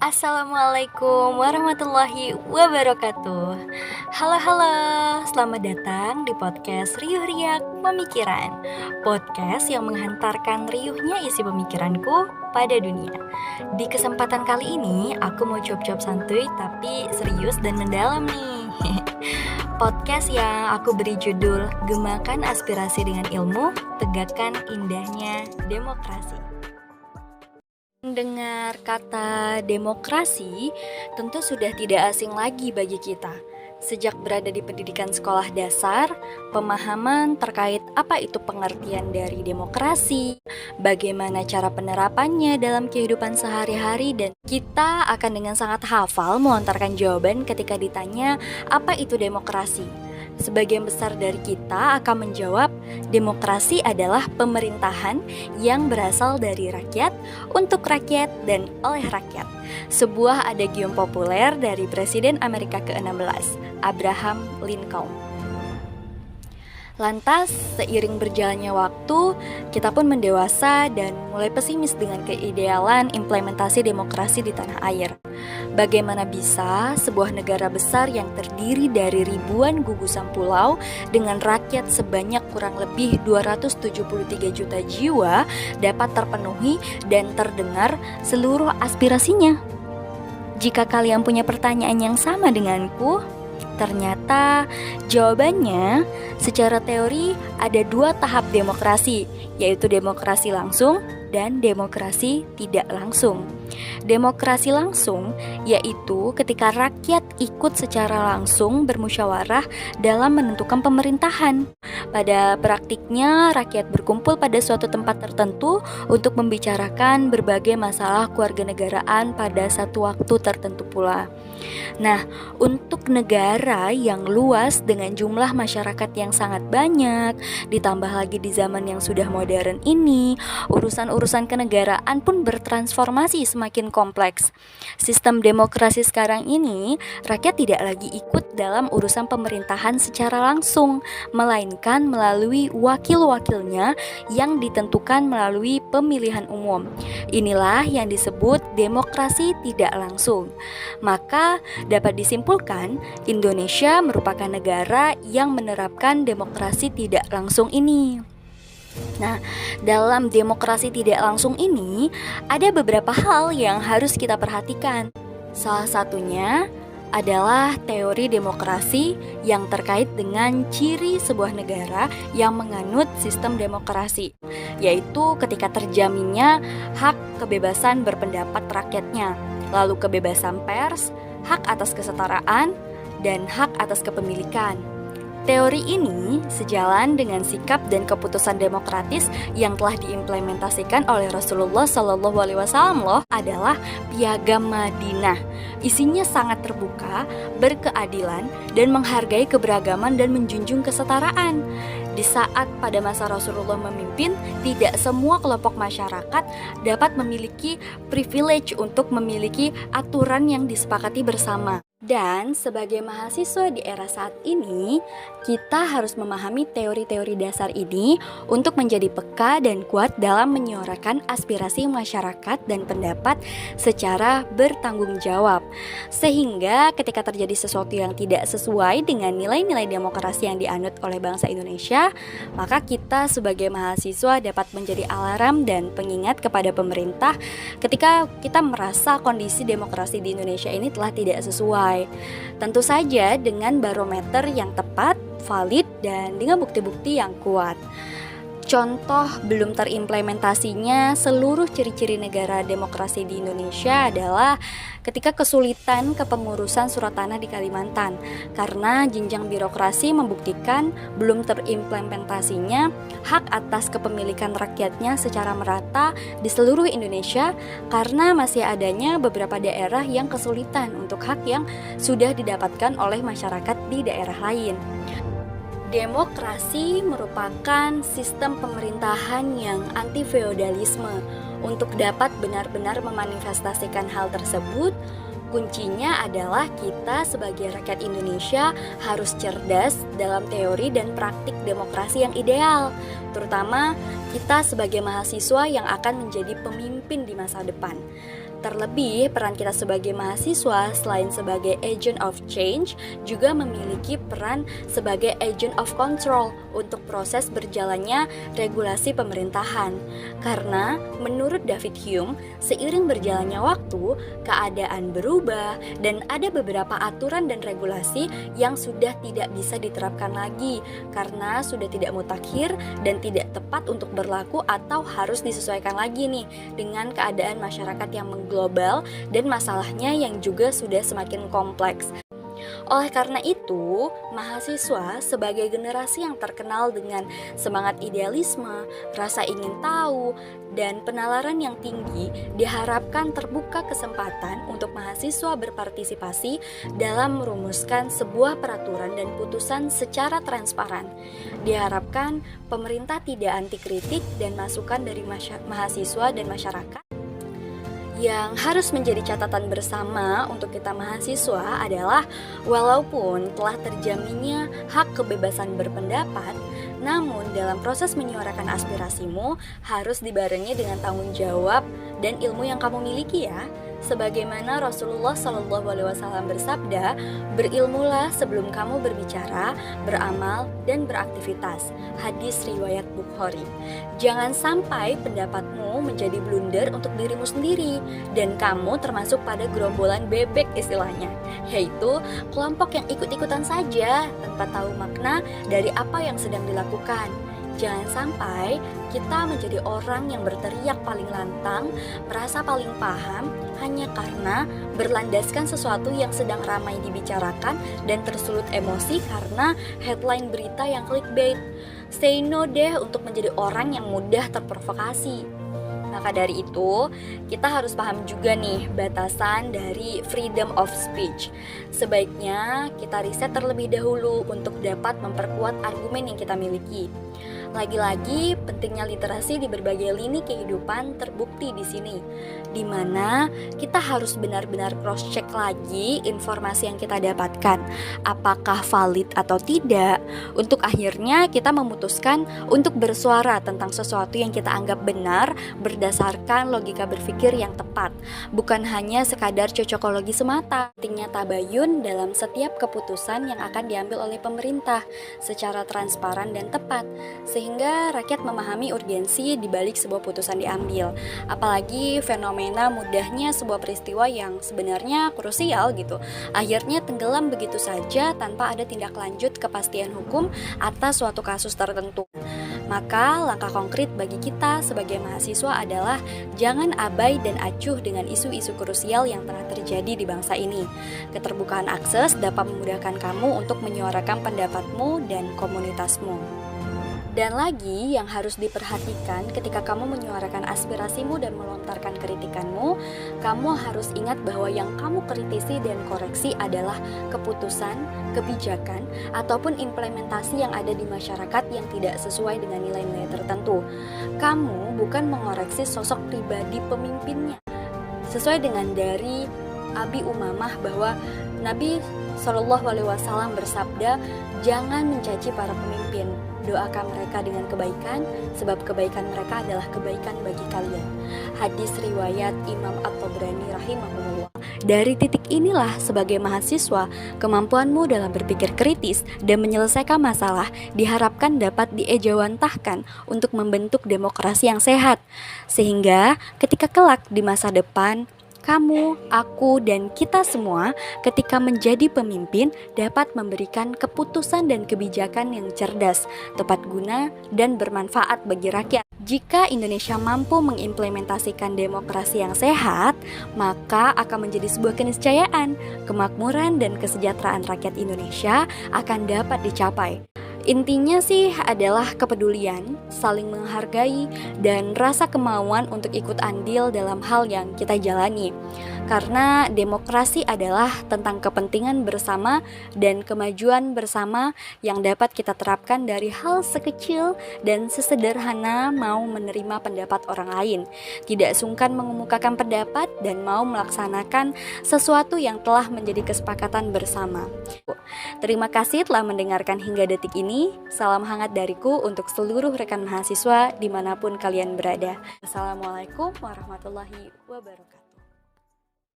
Assalamualaikum warahmatullahi wabarakatuh. Halo, selamat datang di podcast Riuh Riak Pemikiran. Podcast yang menghantarkan riuhnya isi pemikiranku pada dunia. Di kesempatan kali ini, aku mau cuap-cuap santuy tapi serius dan mendalam nih. Podcast yang aku beri judul Gemakan Aspirasi dengan Ilmu, Tegakkan Indahnya Demokrasi. Mendengar kata demokrasi tentu sudah tidak asing lagi bagi kita. Sejak berada di pendidikan sekolah dasar, pemahaman terkait apa itu pengertian dari demokrasi, bagaimana cara penerapannya dalam kehidupan sehari-hari, dan kita akan dengan sangat hafal melontarkan jawaban ketika ditanya apa itu demokrasi. Sebagian besar dari kita akan menjawab, demokrasi adalah pemerintahan yang berasal dari rakyat, untuk rakyat, dan oleh rakyat. Sebuah adagium populer dari Presiden Amerika ke-16, Abraham Lincoln. Lantas, seiring berjalannya waktu, kita pun mendewasa dan mulai pesimis dengan keidealan implementasi demokrasi di tanah air. Bagaimana bisa sebuah negara besar yang terdiri dari ribuan gugusan pulau dengan rakyat sebanyak kurang lebih 273 juta jiwa dapat terpenuhi dan terdengar seluruh aspirasinya? Jika kalian punya pertanyaan yang sama denganku, ternyata jawabannya secara teori ada dua tahap demokrasi, yaitu demokrasi langsung dan demokrasi tidak langsung. Demokrasi langsung yaitu ketika rakyat ikut secara langsung bermusyawarah dalam menentukan pemerintahan. Pada praktiknya, rakyat berkumpul pada suatu tempat tertentu untuk membicarakan berbagai masalah kewarganegaraan pada satu waktu tertentu pula. Nah, untuk negara yang luas dengan jumlah masyarakat yang sangat banyak, ditambah lagi di zaman yang sudah modern ini, urusan-urusan kenegaraan pun bertransformasi semakin kompleks. Sistem demokrasi sekarang ini, rakyat tidak lagi ikut dalam urusan pemerintahan secara langsung, melainkan melalui wakil-wakilnya yang ditentukan melalui pemilihan umum. Inilah yang disebut demokrasi tidak langsung. Maka dapat disimpulkan, Indonesia merupakan negara yang menerapkan demokrasi tidak langsung ini. Nah, dalam demokrasi tidak langsung ini, ada beberapa hal yang harus kita perhatikan. Salah satunya adalah teori demokrasi yang terkait dengan ciri sebuah negara yang menganut sistem demokrasi, yaitu ketika terjaminnya hak kebebasan berpendapat rakyatnya, lalu kebebasan pers, hak atas kesetaraan, dan hak atas kepemilikan. Teori ini sejalan dengan sikap dan keputusan demokratis yang telah diimplementasikan oleh Rasulullah SAW adalah Piagam Madinah. Isinya sangat terbuka, berkeadilan, dan menghargai keberagaman dan menjunjung kesetaraan. Di saat pada masa Rasulullah memimpin, tidak semua kelompok masyarakat dapat memiliki privilege untuk memiliki aturan yang disepakati bersama. Dan sebagai mahasiswa di era saat ini, kita harus memahami teori-teori dasar ini untuk menjadi peka dan kuat dalam menyuarakan aspirasi masyarakat dan pendapat secara bertanggung jawab. Sehingga ketika terjadi sesuatu yang tidak sesuai dengan nilai-nilai demokrasi yang dianut oleh bangsa Indonesia, maka kita sebagai mahasiswa dapat menjadi alarm dan pengingat kepada pemerintah ketika kita merasa kondisi demokrasi di Indonesia ini telah tidak sesuai. Tentu saja dengan barometer yang tepat, valid, dan dengan bukti-bukti yang kuat. Contoh belum terimplementasinya seluruh ciri-ciri negara demokrasi di Indonesia adalah ketika kesulitan kepengurusan surat tanah di Kalimantan karena jenjang birokrasi membuktikan belum terimplementasinya hak atas kepemilikan rakyatnya secara merata di seluruh Indonesia karena masih adanya beberapa daerah yang kesulitan untuk hak yang sudah didapatkan oleh masyarakat di daerah lain. Demokrasi merupakan sistem pemerintahan yang anti-feodalisme. Untuk dapat benar-benar memanifestasikan hal tersebut, kuncinya adalah kita sebagai rakyat Indonesia harus cerdas dalam teori dan praktik demokrasi yang ideal. Terutama kita sebagai mahasiswa yang akan menjadi pemimpin di masa depan. Terlebih, peran kita sebagai mahasiswa selain sebagai agent of change juga memiliki peran sebagai agent of control untuk proses berjalannya regulasi pemerintahan. Karena menurut David Hume, seiring berjalannya waktu, keadaan berubah dan ada beberapa aturan dan regulasi yang sudah tidak bisa diterapkan lagi karena sudah tidak mutakhir dan tidak tepat untuk berlaku atau harus disesuaikan lagi nih dengan keadaan masyarakat yang global dan masalahnya yang juga sudah semakin kompleks. Oleh karena itu, mahasiswa sebagai generasi yang terkenal dengan semangat idealisme, rasa ingin tahu, dan penalaran yang tinggi diharapkan terbuka kesempatan untuk mahasiswa berpartisipasi dalam merumuskan sebuah peraturan dan putusan secara transparan. Diharapkan pemerintah tidak anti kritik dan masukan dari mahasiswa dan masyarakat. Yang harus menjadi catatan bersama untuk kita mahasiswa adalah walaupun telah terjaminnya hak kebebasan berpendapat, namun dalam proses menyuarakan aspirasimu harus dibarengi dengan tanggung jawab dan ilmu yang kamu miliki ya. Sebagaimana Rasulullah SAW bersabda, berilmulah sebelum kamu berbicara, beramal, dan beraktivitas. Hadis riwayat Bukhari. Jangan sampai pendapatmu menjadi blunder untuk dirimu sendiri, dan kamu termasuk pada gerombolan bebek istilahnya, yaitu kelompok yang ikut-ikutan saja tanpa tahu makna dari apa yang sedang dilakukan. Jangan sampai kita menjadi orang yang berteriak paling lantang, merasa paling paham hanya karena berlandaskan sesuatu yang sedang ramai dibicarakan dan tersulut emosi karena headline berita yang clickbait. Say no deh untuk menjadi orang yang mudah terprovokasi. Maka dari itu, kita harus paham juga nih batasan dari freedom of speech. Sebaiknya kita riset terlebih dahulu untuk dapat memperkuat argumen yang kita miliki. Lagi-lagi, pentingnya literasi di berbagai lini kehidupan terbukti di sini, di mana kita harus benar-benar cross-check lagi informasi yang kita dapatkan, apakah valid atau tidak, untuk akhirnya kita memutuskan untuk bersuara tentang sesuatu yang kita anggap benar berdasarkan logika berpikir yang tepat, bukan hanya sekadar cocokologi semata. Pentingnya tabayun dalam setiap keputusan yang akan diambil oleh pemerintah secara transparan dan tepat, sehingga rakyat memahami urgensi di balik sebuah putusan diambil. Apalagi fenomena mudahnya sebuah peristiwa yang sebenarnya krusial gitu, akhirnya tenggelam begitu saja tanpa ada tindak lanjut kepastian hukum atas suatu kasus tertentu. Maka langkah konkret bagi kita sebagai mahasiswa adalah jangan abai dan acuh dengan isu-isu krusial yang tengah terjadi di bangsa ini. Keterbukaan akses dapat memudahkan kamu untuk menyuarakan pendapatmu dan komunitasmu. Dan lagi yang harus diperhatikan ketika kamu menyuarakan aspirasimu dan melontarkan kritikanmu, kamu harus ingat bahwa yang kamu kritisi dan koreksi adalah keputusan, kebijakan, ataupun implementasi yang ada di masyarakat yang tidak sesuai dengan nilai-nilai tertentu. Kamu bukan mengoreksi sosok pribadi pemimpinnya. Sesuai dengan dari Abi Umamah bahwa Nabi SAW bersabda, jangan mencaci para pemimpin, doakan mereka dengan kebaikan, sebab kebaikan mereka adalah kebaikan bagi kalian. Hadis riwayat Imam At-Tabrani rahimahullah. Dari titik inilah sebagai mahasiswa, kemampuanmu dalam berpikir kritis dan menyelesaikan masalah diharapkan dapat diejawantahkan untuk membentuk demokrasi yang sehat. Sehingga ketika kelak di masa depan, kamu, aku, dan kita semua ketika menjadi pemimpin dapat memberikan keputusan dan kebijakan yang cerdas, tepat guna, dan bermanfaat bagi rakyat. Jika Indonesia mampu mengimplementasikan demokrasi yang sehat, maka akan menjadi sebuah keniscayaan, kemakmuran dan kesejahteraan rakyat Indonesia akan dapat dicapai. Intinya sih adalah kepedulian, saling menghargai, dan rasa kemauan untuk ikut andil dalam hal yang kita jalani. Karena demokrasi adalah tentang kepentingan bersama dan kemajuan bersama yang dapat kita terapkan dari hal sekecil dan sesederhana mau menerima pendapat orang lain, tidak sungkan mengemukakan pendapat dan mau melaksanakan sesuatu yang telah menjadi kesepakatan bersama. Terima kasih telah mendengarkan hingga detik ini. Salam hangat dariku untuk seluruh rekan mahasiswa dimanapun kalian berada. Assalamualaikum warahmatullahi wabarakatuh.